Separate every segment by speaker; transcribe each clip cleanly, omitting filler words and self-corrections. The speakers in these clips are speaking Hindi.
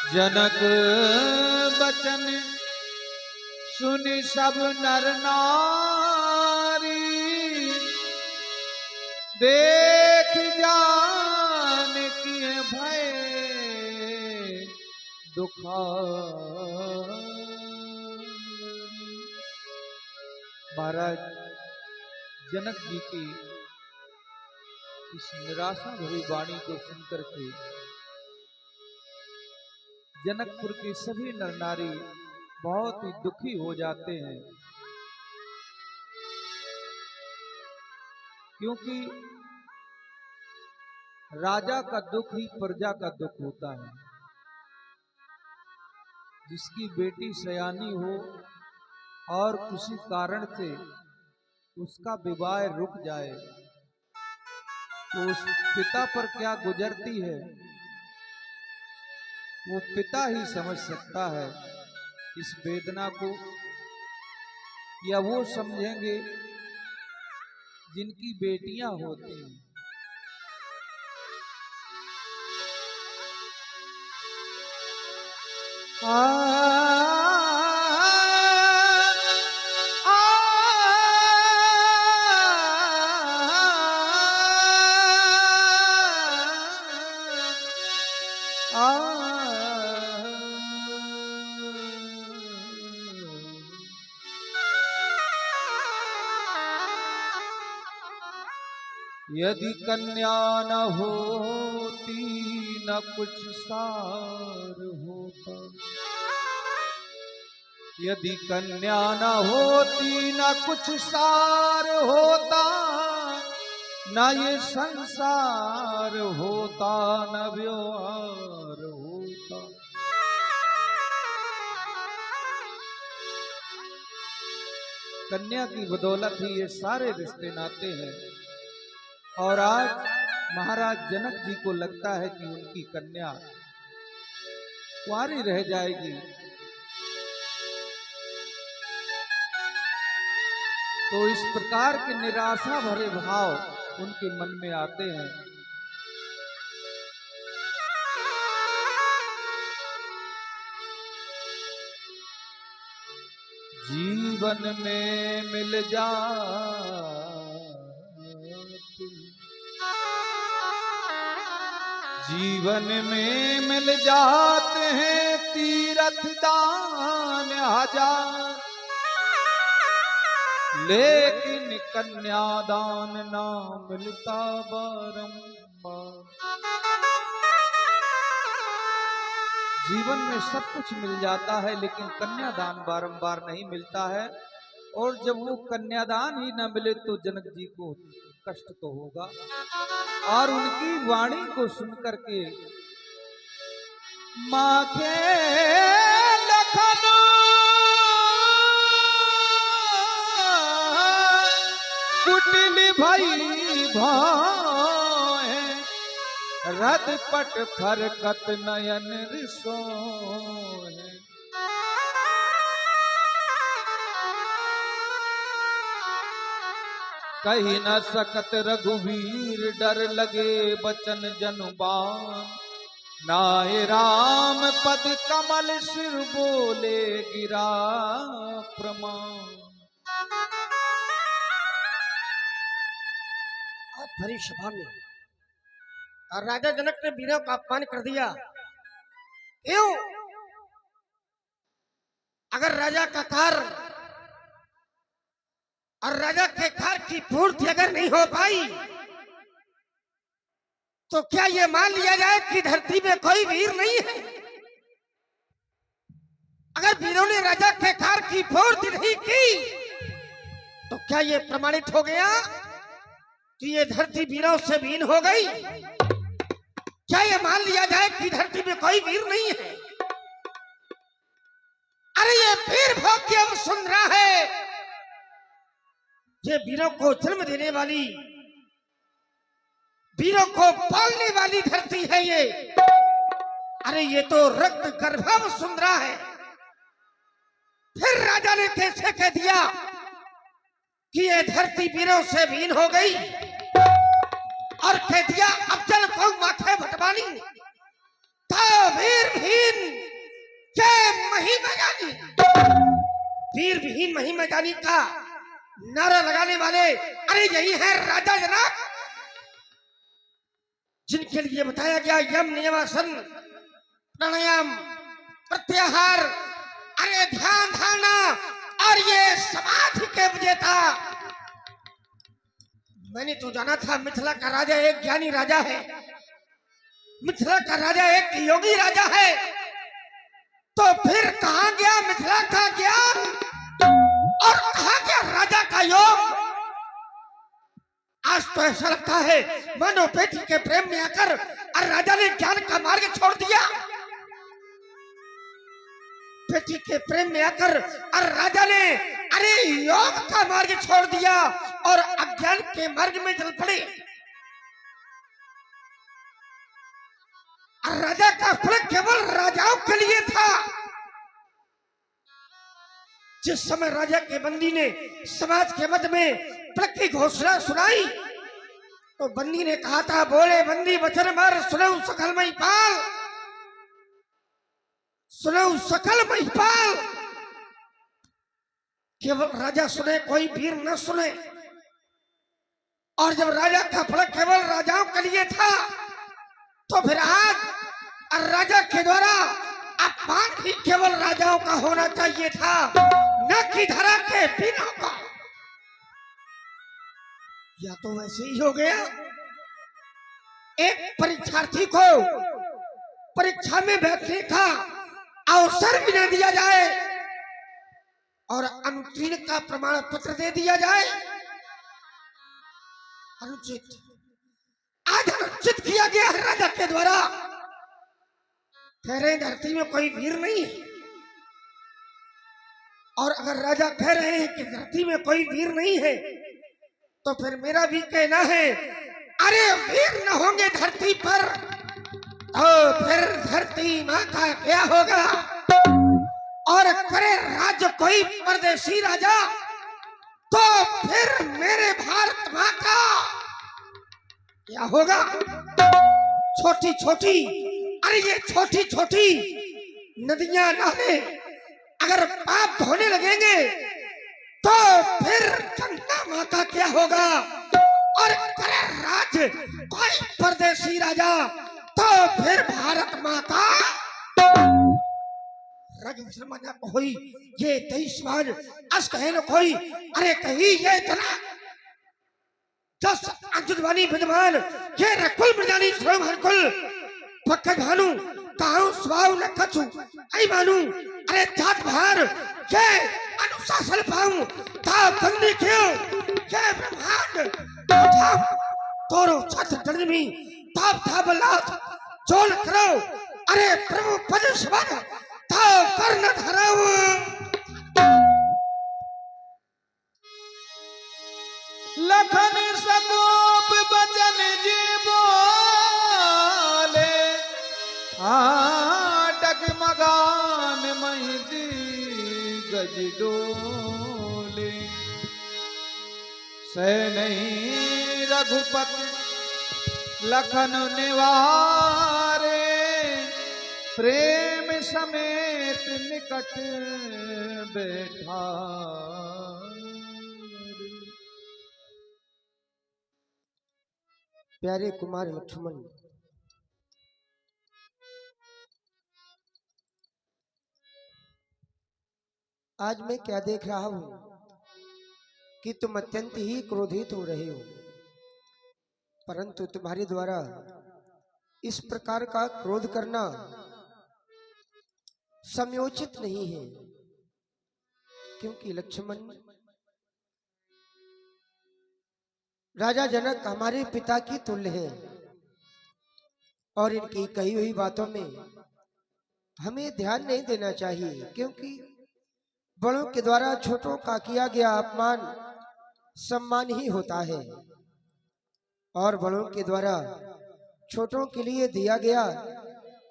Speaker 1: जनक बचन सुन सब नर नारी, देख जान किए भय दुखारी। महाराज जनक जी की इस निराशा भरी वाणी को सुनकर के जनकपुर के सभी नर नारी बहुत ही दुखी हो जाते हैं, क्योंकि राजा का दुख ही प्रजा का दुख होता है। जिसकी बेटी सयानी हो और किसी कारण से उसका विवाह रुक जाए तो उस पिता पर क्या गुजरती है वो पिता ही समझ सकता है इस वेदना को, या वो समझेंगे जिनकी बेटियां होती हैं। यदि कन्या न होती न कुछ सार होता, यदि कन्या न होती न कुछ सार होता, न ये संसार होता न व्यवहार होता। कन्या की बदौलत ही ये सारे रिश्ते नाते हैं। और आज महाराज जनक जी को लगता है कि उनकी कन्या कुंवारी रह जाएगी, तो इस प्रकार के निराशा भरे भाव उनके मन में आते हैं। जीवन में मिल जा जीवन में मिल जाते हैं तीर्थ दान हजार, लेकिन कन्यादान ना मिलता बारंबार। जीवन में सब कुछ मिल जाता है लेकिन कन्यादान बारंबार नहीं मिलता है, और जब वो कन्यादान ही न मिले तो जनक जी को कष्ट तो होगा। और उनकी वाणी को सुनकर के माखे लखन कुटिल भई भाए, रद पट फरकत नयन रिसोए। कही न सकत रघुवीर डर लगे बचन जनुबान, नाय राम पद कमल सिर बोले गिरा प्रमाण।
Speaker 2: आज भरी सभा में और राजा जनक ने वीरों का अपमान कर दिया। क्यों? अगर राजा का कार्य और राजा के कार्य की पूर्ति अगर नहीं हो पाई तो क्या ये मान लिया जाए कि धरती में कोई वीर नहीं है? अगर वीरों ने राजा के कार्य की पूर्ति नहीं की तो क्या ये प्रमाणित हो गया कि ये धरती वीरों से वीन हो गई? क्या ये मान लिया जाए कि धरती में कोई वीर नहीं है? अरे ये वीर भाग्य वसुंधरा है, ये वीरों को जन्म देने वाली, वीरों को पालने वाली धरती है ये। अरे ये तो रक्त गर्भा वसुंधरा है। फिर राजा ने कैसे कह दिया कि ये धरती वीरों से वीन हो गई, और कह दिया अब जल को माथे भटवानी था वीर भीन महिमा जानी, वीर विहीन महिमा जानी का नारा लगाने वाले अरे यही है राजा जनक, जिनके लिए बताया गया यम नियमासन प्राणायाम प्रत्याहार, अरे ध्यान धारणा और ये समाधि के विजेता। मैंने तो जाना था मिथिला का राजा एक ज्ञानी राजा है, मिथिला का राजा एक योगी राजा है, तो फिर कहां गया मिथिला का ज्ञान और कहां गया राजा का योग? आज तो ऐसा लगता है मानो बेटी के प्रेम में आकर और राजा ने ज्ञान का मार्ग छोड़ दिया, बेटी के प्रेम में आकर और राजा ने अरे योग का मार्ग छोड़ दिया और अज्ञान के मार्ग में चल पड़े। राजा का फल केवल राजाओं के लिए था। जिस समय राजा के बंदी ने समाज के मध्य में फल की घोषणा सुनाई तो बंदी ने कहा था, बोले बंदी वचन मार सुनऊ सकल महिपाल, सुनऊ सकल महिपाल। केवल राजा सुने, कोई वीर न सुने। और जब राजा का फल केवल राजाओं के लिए था तो फिर आज राजा के द्वारा अपमान भी केवल राजाओं का होना चाहिए था, न कि धरा के वीरों का। या तो वैसे ही हो गया, एक परीक्षार्थी को परीक्षा में बैठने का अवसर भी न दिया जाए और अनुत्तीर्ण का प्रमाण पत्र दे दिया जाए। अनुचित, आज अनुचित किया गया है राजा के द्वारा। कह रहे धरती में कोई वीर नहीं है, और अगर राजा कह रहे हैं कि धरती में कोई वीर नहीं है तो फिर मेरा भी कहना है, अरे वीर न होंगे धरती पर तो फिर धरती माँ का क्या होगा? और करे राज्य कोई परदेशी राजा तो फिर मेरे भारत माँ का क्या होगा? छोटी छोटी, अरे ये छोटी छोटी नदियां नाले अगर पाप धोने लगेंगे तो फिर गंगा माँ का क्या होगा? और करे राज्य कोई परदेशी राजा तो फिर भारत माँ का कोई ये तेईस बार अस कहे न कोई, अरे कहीं ये इतना 10 अजुजवानी विद्वान ये रकुल मृदानी हरकुल पक्का भानु काहू स्वाव न कछु आई मानू, अरे जात भार ये अनुशासन पाऊं ता बंदी क्यों ये ब्रह्मांड था तोरो छत डरमी ताप था बलात जोल करो, अरे प्रभु पद सवार था कर्ण धराऊ।
Speaker 1: लखन सगोप बचन जी बोले, डगमगान महिदी गज डोले। सह नहीं रघुपति लखन निवारे, प्रेम समेत निकट बैठा।
Speaker 2: प्यारे कुमार लक्ष्मण, आज मैं क्या देख रहा हूं कि तुम अत्यंत ही क्रोधित हो रहे हो, परंतु तुम्हारे द्वारा इस प्रकार का क्रोध करना समयोचित नहीं है, क्योंकि लक्ष्मण, राजा जनक हमारे पिता की तुल्य है और इनकी कही हुई बातों में हमें ध्यान नहीं देना चाहिए, क्योंकि बड़ों के द्वारा छोटों का किया गया अपमान सम्मान ही होता है और बड़ों के द्वारा छोटों के लिए दिया गया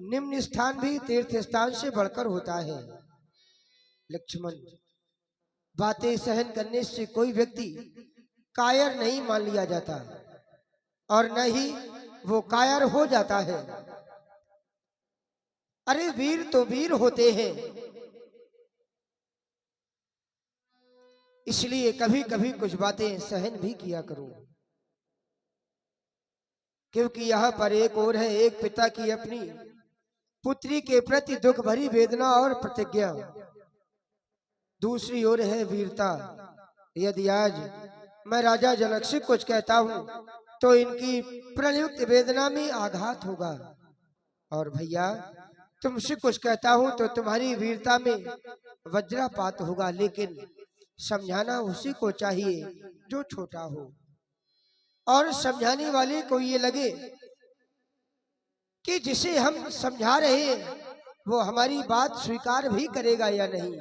Speaker 2: निम्न स्थान भी तीर्थ स्थान से बढ़कर होता है। लक्ष्मण, बातें सहन करने से कोई व्यक्ति कायर नहीं मान लिया जाता और न ही वो कायर हो जाता है। अरे वीर तो वीर होते हैं, इसलिए कभी कभी कुछ बातें सहन भी किया करो, क्योंकि यहाँ पर एक और है, एक पिता की अपनी पुत्री के प्रति दुख भरी वेदना और प्रतिज्ञा, दूसरी ओर है वीरता। यदि आज मैं राजा जनक से कुछ कहता हूँ तो इनकी प्रयुक्त वेदना में आघात होगा, और भैया तुमसे कुछ कहता हूँ तो तुम्हारी वीरता में वज्रपात होगा। लेकिन समझाना उसी को चाहिए जो छोटा हो, और समझाने वाले को ये लगे कि जिसे हम समझा रहे हैं वो हमारी बात स्वीकार भी करेगा या नहीं।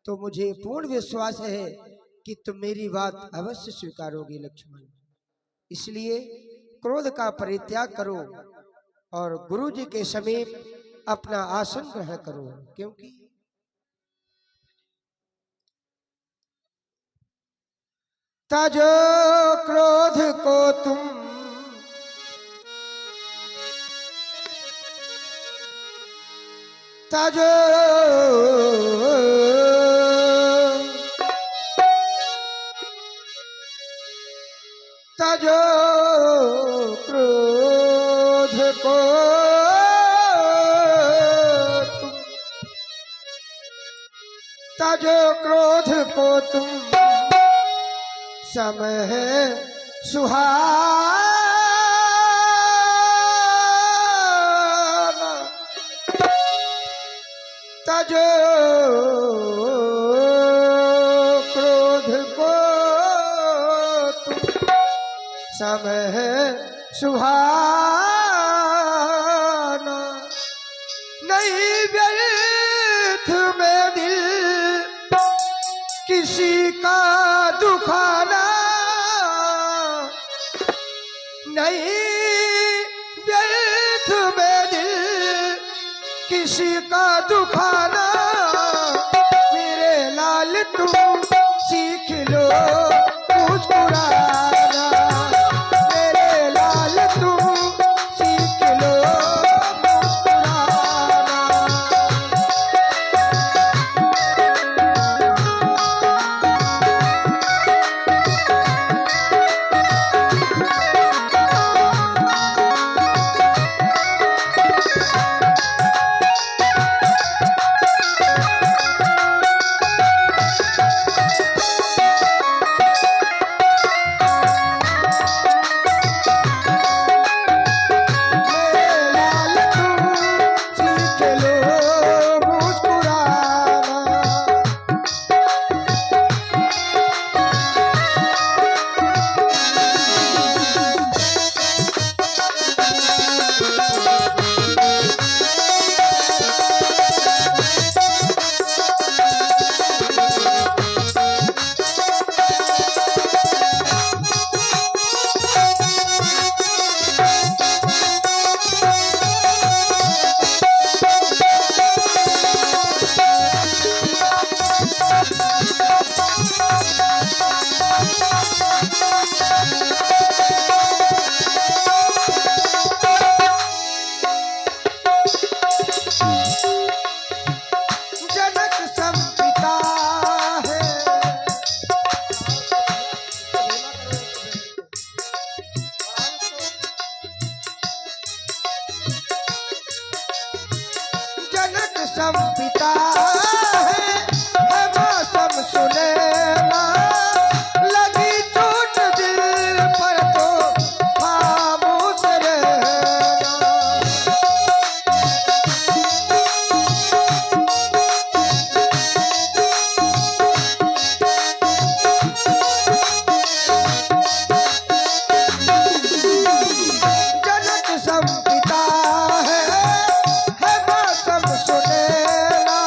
Speaker 2: तो मुझे पूर्ण विश्वास है कि तुम मेरी बात अवश्य स्वीकारोगे लक्ष्मण। इसलिए क्रोध का परित्याग करो और गुरु जी के समीप अपना आसन ग्रहण करो, क्योंकि ताजो क्रोध को तुम ताजो ताजो क्रोध को तुम ताजो क्रोध को तुम समय सुहाना, ताजो क्रोध को तुम समय सुहाना, नहीं व्यर्थ में दिल किसी का दुखाना, नहीं व्यर्थ में दिल किसी का दुखाना। मेरे लाल तुम सीख लो मुस्कुराना, मेरे लाल तुम सीख लो मुस्कुराना। पिता है मौसम सुनैना, लगी चोट दिल पर तो खामोश रहना। जनक सम पिता है मौसम सुनैना,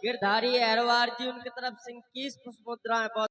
Speaker 3: गिरधारी अहरवार जी उनकी तरफ से 21 पुष्प मुद्राएं